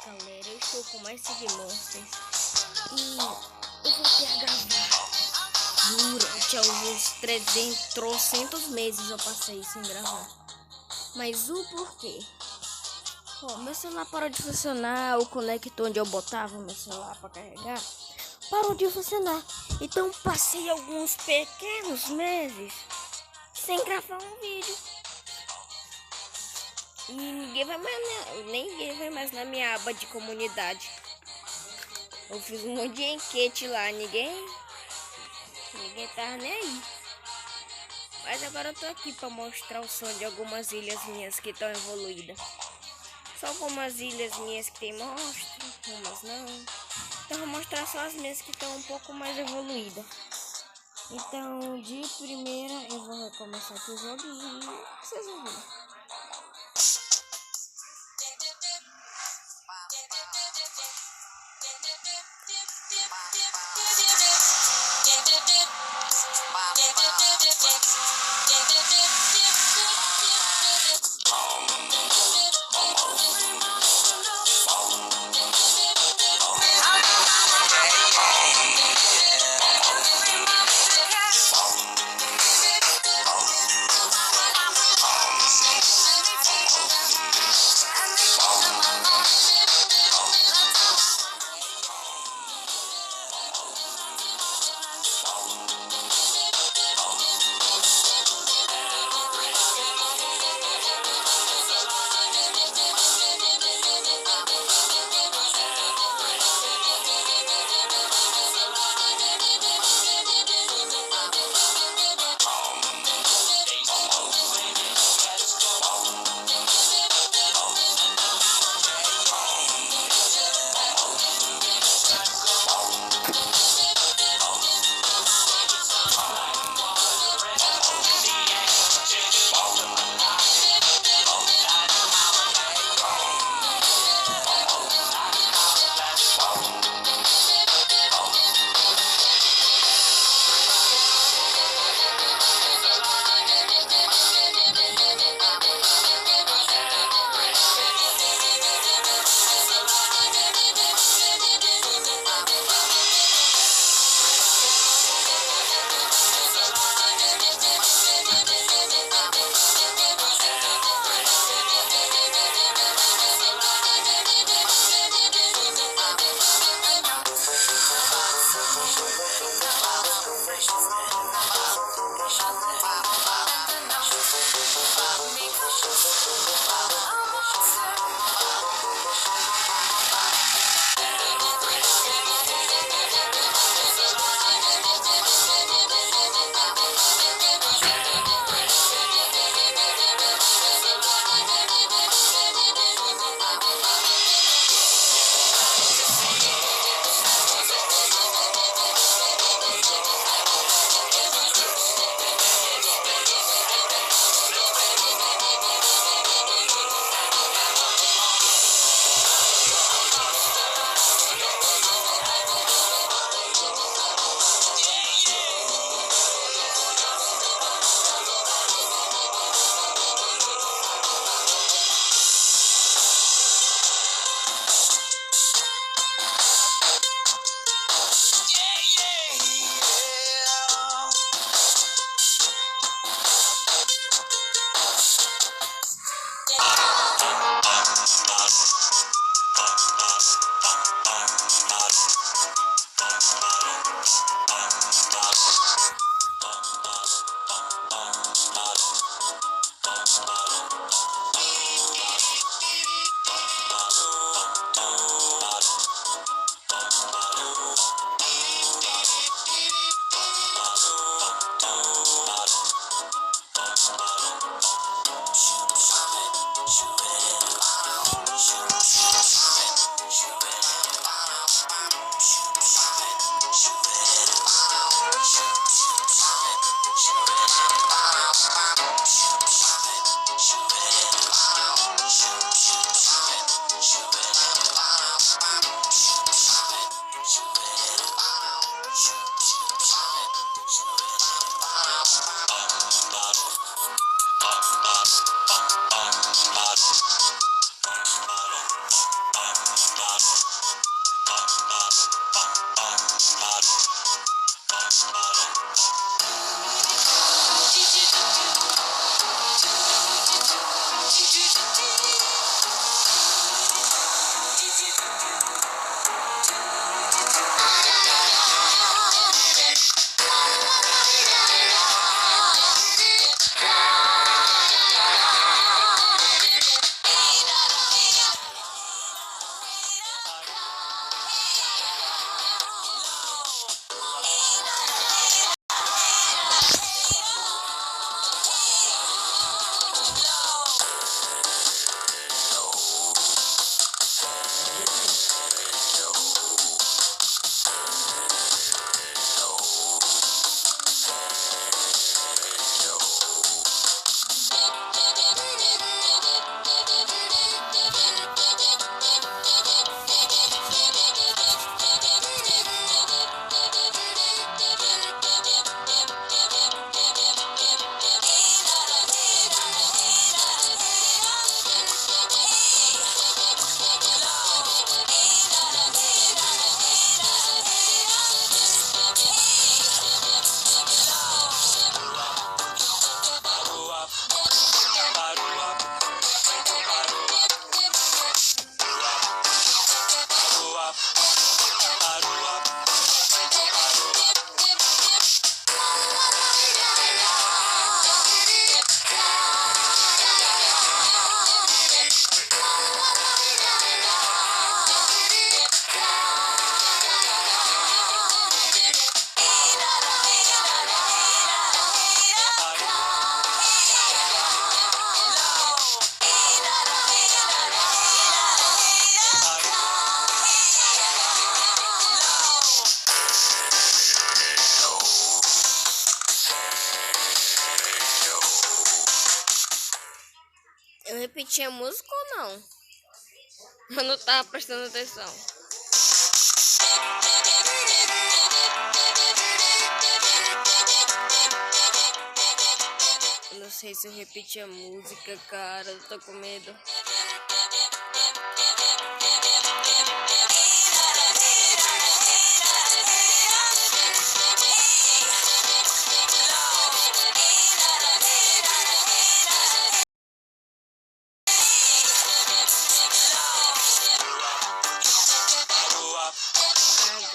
galera, eu estou com mais Seed Monsters e eu voltei a gravar. Durante alguns 300 meses eu passei sem gravar. Mas o porquê? Ó, meu celular parou de funcionar, o conector onde eu botava meu celular para carregar parou de funcionar. Então passei alguns pequenos meses sem gravar um vídeo. E ninguém vai mais na minha aba de comunidade. Eu fiz um monte de enquete lá, ninguém tava nem aí. Mas agora eu tô aqui pra mostrar o som de algumas ilhas minhas que estão evoluídas. Só algumas ilhas minhas que tem monstro, umas não. Então eu vou mostrar só as minhas que estão um pouco mais evoluídas. Então de primeira eu vou recomeçar aqui o jogo e vocês vão ver. a música ou não? Eu não tava prestando atenção. Eu não sei se eu repeti a música, cara. Eu tô com medo.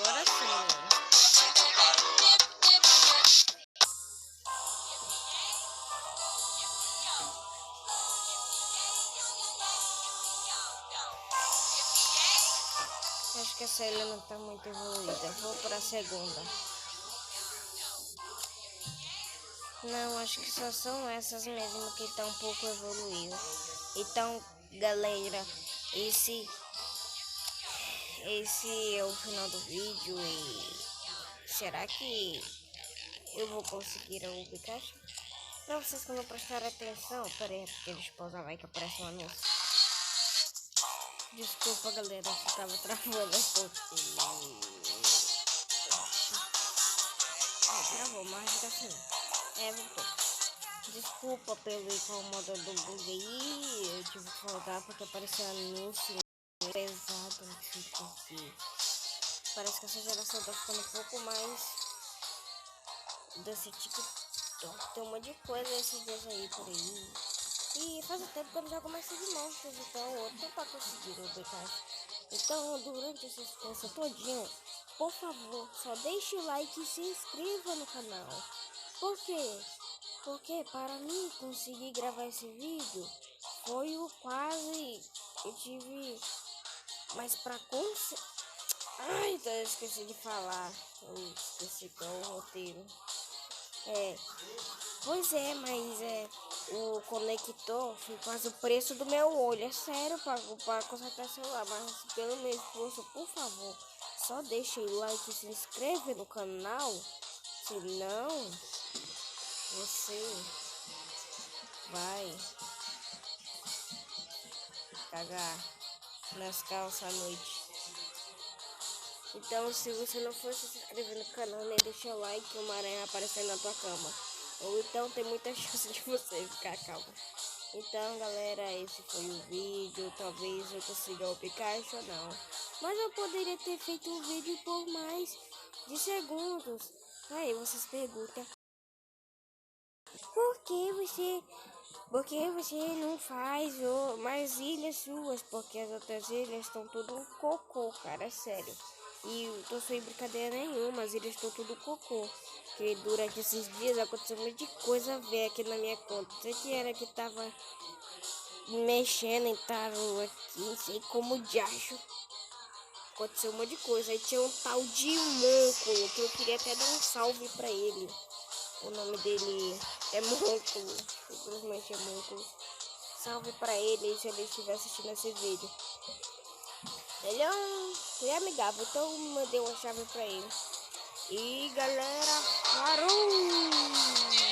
Agora sim. Acho que essa ilha não tá muito evoluída. Vou pra segunda. Não, acho que só são essas mesmo que estão um pouco evoluídas. Então, galera, esse é o final do vídeo. E será que eu vou conseguir o Pikachu? Pra vocês que não prestaram atenção, peraí, porque deixa eu pausar, vai que aparece um anúncio. Desculpa, galera, se tava travando um pouquinho. Travou, mas tá assim. Voltou. Desculpa pelo incômodo do bug aí. Eu tive que voltar porque apareceu anúncio pesado. Porque parece que essa geração tá ficando um pouco mais desse TikTok. Tem um monte de coisa esses dias aí por aí. E faz tempo que eu não jogo mais de monstros, então eu não tá conseguindo o Pikachu. Então, durante essa experiência todinha, por favor, só deixe o like e se inscreva no canal. Por quê? Porque para mim conseguir gravar esse vídeo foi o quase eu tive, mas para conseguir. Ai, então eu esqueci de falar. Eu esqueci que é o roteiro. Pois é, mas o conector foi quase o preço do meu olho. É sério, para consertar celular. Mas pelo meu esforço, por favor, só deixe o like e se inscreva no canal. Senão, você vai cagar nas calças à noite. Então, se você não for se inscrever no canal, nem deixar o like, uma aranha aparecer na tua cama. Ou então tem muita chance de você ficar calmo. Então, galera, esse foi o vídeo. Talvez eu consiga o Pikachu ou não. Mas eu poderia ter feito um vídeo por mais de segundos. Aí vocês perguntam: Por que você não faz mais ilhas suas? Porque as outras ilhas estão tudo um cocô, cara, é sério. E eu tô sem brincadeira nenhuma, as ilhas estão tudo cocô. Que durante esses dias aconteceu um monte de coisa velha aqui na minha conta. Não sei que era que tava mexendo, entraram aqui, não sei como diacho. Aconteceu um monte de coisa. Aí tinha um tal de Mônculo, que eu queria até dar um salve pra ele. O nome dele é Mônculo, simplesmente é Mônculo. Salve pra ele se ele estiver assistindo esse vídeo. Ele é amigável, então eu mandei uma chave pra ele. E galera, parou!